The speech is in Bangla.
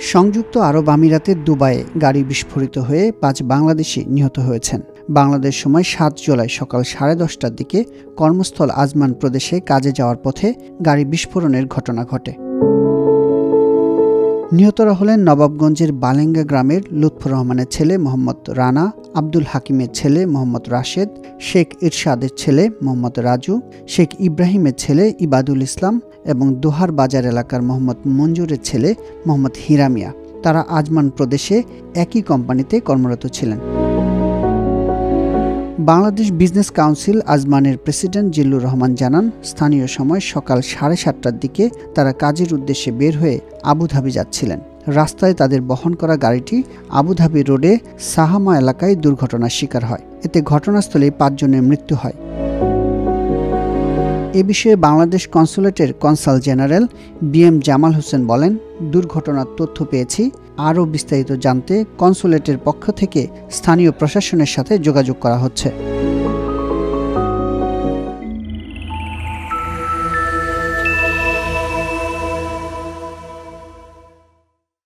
সংযুক্ত আরব আমিরাতের দুবাইয়ে গাড়ি বিস্ফোরিত হয়ে ৫ বাংলাদেশি নিহত হয়েছেন। বাংলাদেশ সময় ৭ জুলাই সকাল 10:30টার দিকে কর্মস্থল আজমান প্রদেশে কাজে যাওয়ার পথে গাড়ি বিস্ফোরণের ঘটনা ঘটে। নিহতরা হলেন নবাবগঞ্জের বালেঙ্গা গ্রামের লুৎফর রহমানের ছেলে মোহাম্মদ রানা, আব্দুল হাকিমের ছেলে মোহাম্মদ রাশেদ, শেখ ইরশাদের ছেলে মোহাম্মদ রাজু, শেখ ইব্রাহিমের ছেলে ইবাদুল ইসলাম এবং দোহার বাজার এলাকার মোহাম্মদ মঞ্জুরের ছেলে মোহাম্মদ হিরামিয়া। তারা আজমান প্রদেশে একই কোম্পানিতে কর্মরত ছিলেন। বাংলাদেশ বিজনেস কাউন্সিল আজমানের প্রেসিডেন্ট জিল্লুর রহমান জানান, স্থানীয় সময় সকাল 7:30টার দিকে তারা কাজের উদ্দেশ্যে বের হয়ে আবুধাবি যাচ্ছিলেন। রাস্তায় তাদের বহন করা গাড়িটি আবুধাবি রোডে সাহামা এলাকায় দুর্ঘটনার শিকার হয়। এতে ঘটনাস্থলে 5 জনের মৃত্যু হয়। এ বিষয়ে বাংলাদেশ কনসুলেটের consul general BM Jamal Hossain বলেন, দুর্ঘটনার তথ্য পেয়েছি। আরও বিস্তারিত জানতে কনসুলেটের পক্ষ থেকে স্থানীয় প্রশাসনের সাথে যোগাযোগ করা হচ্ছে।